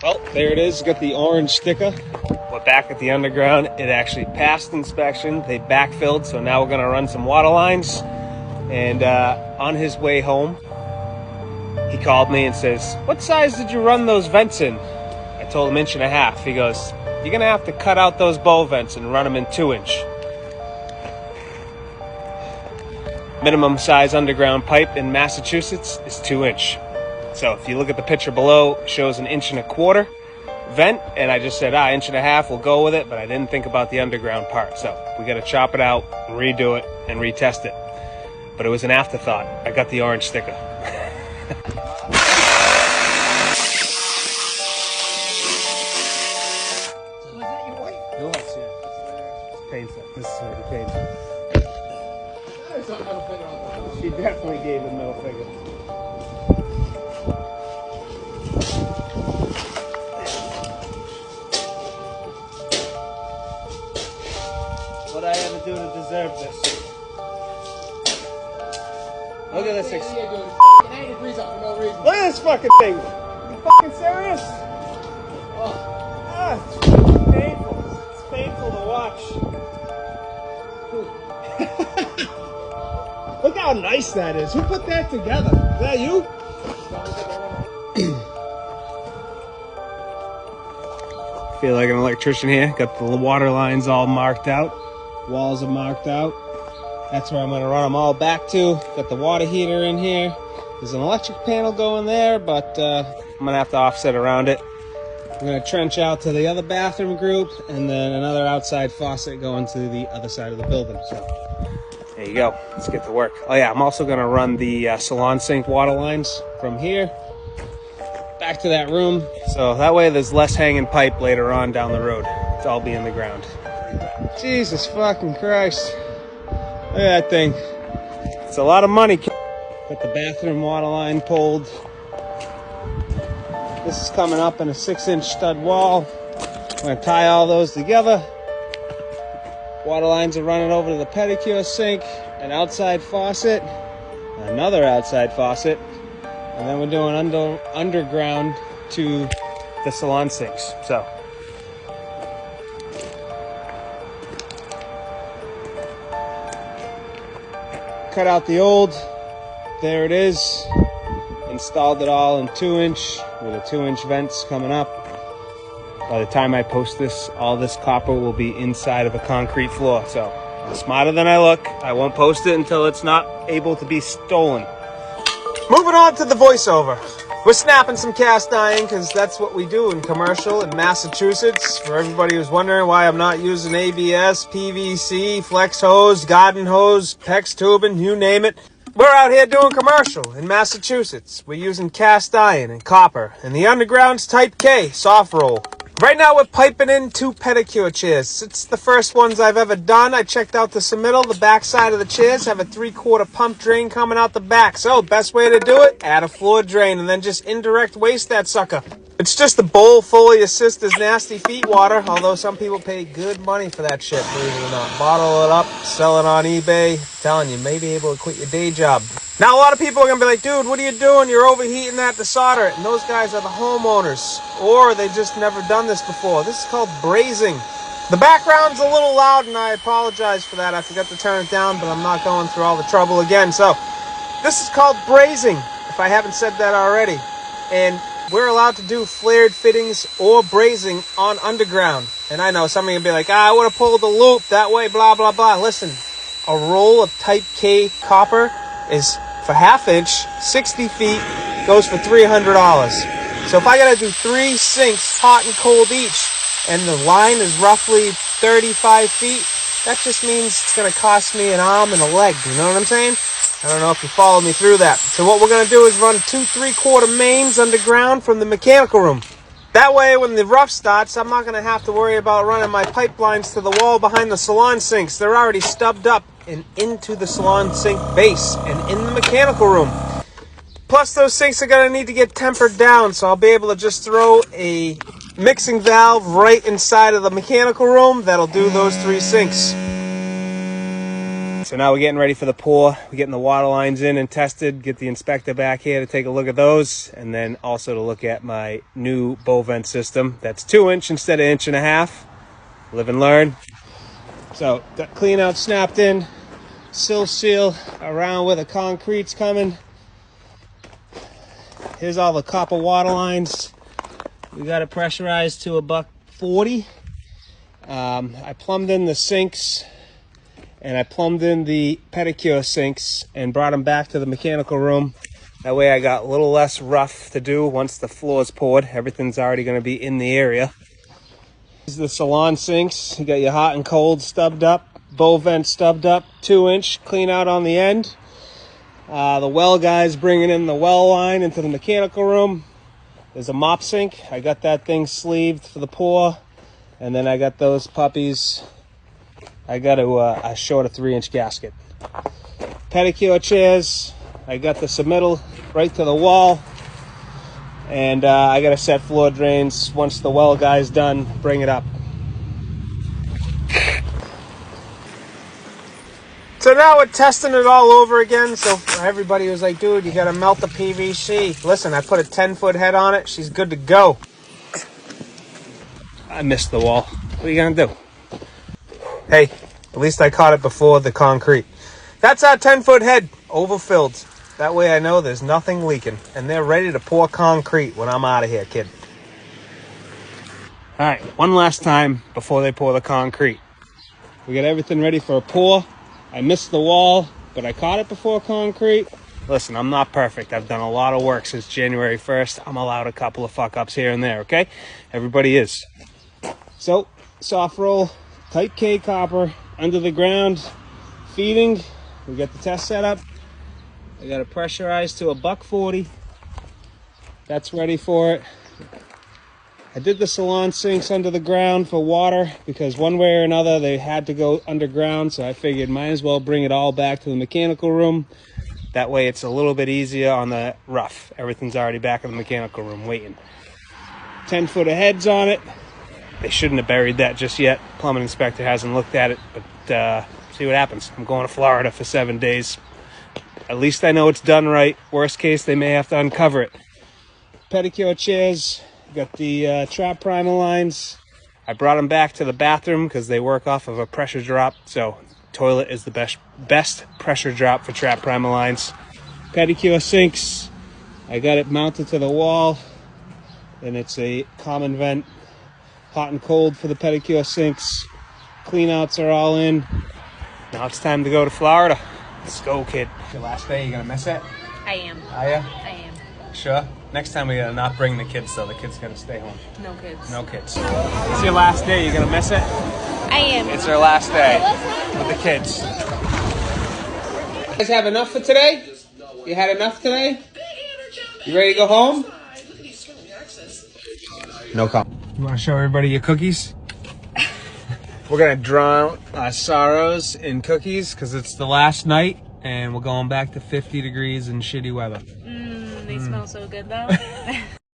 Well, there it is. Got the orange sticker. We're back at the underground. It actually passed inspection. They backfilled, so now we're going to run some water lines. And on his way home, he called me and says, "What size did you run those vents in?" I told him 1.5 inches. He goes, "You're going to have to cut out those bow vents and run them in 2-inch. Minimum size underground pipe in Massachusetts is 2-inch. So if you look at the picture below, it shows 1.25 inch vent, and I just said, 1.5 inches, we'll go with it, but I didn't think about the underground part. So we got to chop it out, and redo it, and retest it. But it was an afterthought. I got the orange sticker. Was that your wife? It was, yeah. It's painful. This is really painful. There's a middle finger on the She definitely gave the middle finger. What I had to do to deserve this? Look at this. Yeah, dude. 90 degrees up for no reason. Look at this fucking thing. You fucking serious? It's painful. It's painful to watch. Look how nice that is. Who put that together? Is that you? Feel like an electrician here. Got the water lines all marked out. Walls are marked out. That's where I'm going to run them all back to. Got the water heater in here. There's an electric panel going there, but I'm going to have to offset around it. I'm going to trench out to the other bathroom group, and then another outside faucet going to the other side of the building. So there you go. Let's get to work. Oh yeah, I'm also going to run the salon sink water lines from here back to that room. So that way there's less hanging pipe later on down the road. It's all be in the ground. Jesus fucking Christ. Look at that thing. It's a lot of money. Got the bathroom water line pulled. This is coming up in a 6-inch stud wall. I'm going to tie all those together. Water lines are running over to the pedicure sink, an outside faucet, another outside faucet, and then we're doing underground to the salon sinks. So cut out the old. There it is. Installed it all in 2-inch with a 2-inch vents coming up. By the time I post this, all this copper will be inside of a concrete floor. So I'm smarter than I look. I won't post it until it's not able to be stolen. Moving on to the voiceover. We're snapping some cast iron because that's what we do in commercial in Massachusetts. For everybody who's wondering why I'm not using ABS, PVC, flex hose, garden hose, PEX tubing, you name it. We're out here doing commercial in Massachusetts. We're using cast iron and copper. And the underground's Type K, soft roll. Right now we're piping in 2 pedicure chairs. It's the first ones I've ever done. I checked out the submittal. The back side of the chairs have a 3/4 pump drain coming out the back. So best way to do it, add a floor drain and then just indirect waste that sucker. It's just a bowl full of your sister's nasty feet water, although some people pay good money for that shit, believe it or not. Bottle it up, sell it on eBay. I'm telling you, may be able to quit your day job. Now a lot of people are going to be like, "Dude, what are you doing? You're overheating that to solder it." And those guys are the homeowners, or they just never done this before. This is called brazing. The background's a little loud, and I apologize for that. I forgot to turn it down, but I'm not going through all the trouble again. So this is called brazing, if I haven't said that already. And we're allowed to do flared fittings or brazing on underground. And I know some of you will be like, "I would have pulled the loop that way, blah, blah, blah." Listen, a roll of Type K copper is for 1/2 inch, 60 feet, goes for $300. So if I gotta do 3 sinks, hot and cold each, and the line is roughly 35 feet, that just means it's gonna cost me an arm and a leg. You know what I'm saying? I don't know if you follow me through that. So what we're going to do is run 2 3/4 mains underground from the mechanical room. That way, when the rough starts, I'm not going to have to worry about running my pipelines to the wall behind the salon sinks. They're already stubbed up and into the salon sink base and in the mechanical room. Plus, those sinks are going to need to get tempered down, so I'll be able to just throw a mixing valve right inside of the mechanical room that'll do those 3 sinks. So now we're getting ready for the pour. We're getting the water lines in and tested. Get the inspector back here to take a look at those. And then also to look at my new bow vent system. That's 2-inch instead of 1.5 inch. Live and learn. So got clean out snapped in. Sill seal around where the concrete's coming. Here's all the copper water lines. We got it pressurized to $1.40. I plumbed in the sinks and I plumbed in the pedicure sinks and brought them back to the mechanical room. That way I got a little less rough to do once the floor is poured. Everything's already going to be in the area. These are the salon sinks. You got your hot and cold stubbed up, bow vent stubbed up, 2-inch, clean out on the end. The well guy's bringing in the well line into the mechanical room. There's a mop sink. I got that thing sleeved for the pour. And then I got those puppies. I got a short 3-inch gasket. Pedicure chairs. I got the submittal right to the wall. And I got to set floor drains. Once the well guy's done, bring it up. So now we're testing it all over again. So everybody was like, dude, you got to melt the PVC. Listen, I put a 10-foot head on it. She's good to go. I missed the wall. What are you going to do? Hey, at least I caught it before the concrete. That's our 10-foot head, overfilled. That way I know there's nothing leaking. And they're ready to pour concrete when I'm out of here, kid. All right, one last time before they pour the concrete. We got everything ready for a pour. I missed the wall, but I caught it before concrete. Listen, I'm not perfect. I've done a lot of work since January 1st. I'm allowed a couple of fuck-ups here and there, okay? Everybody is. So, soft roll, type K copper, under the ground, feeding. We got the test set up. I got it pressurized to $1.40. That's ready for it. I did the salon sinks under the ground for water because one way or another they had to go underground, so I figured might as well bring it all back to the mechanical room. That way it's a little bit easier on the rough. Everything's already back in the mechanical room waiting. 10-foot of heads on it. They shouldn't have buried that just yet. Plumbing inspector hasn't looked at it, but see what happens. I'm going to Florida for 7 days. At least I know it's done right. Worst case, they may have to uncover it. Pedicure chairs. Got the trap primer lines. I brought them back to the bathroom because they work off of a pressure drop. So toilet is the best pressure drop for trap primer lines. Pedicure sinks. I got it mounted to the wall. And it's a common vent. Hot and cold for the pedicure sinks. Cleanouts are all in. Now it's time to go to Florida. Let's go, kid. Your last day, you gonna miss it? I am. Are ya? I am. Sure. Next time we gotta not bring the kids though. The kids gotta stay home. No kids. No kids. It's your last day. You gonna miss it? I am. It's our last day with the kids. You guys have enough for today? You had enough today? You ready to go home? No comment. You want to show everybody your cookies? We're gonna drown our sorrows in cookies because it's the last night and we're going back to 50 degrees and shitty weather. They smell so good though.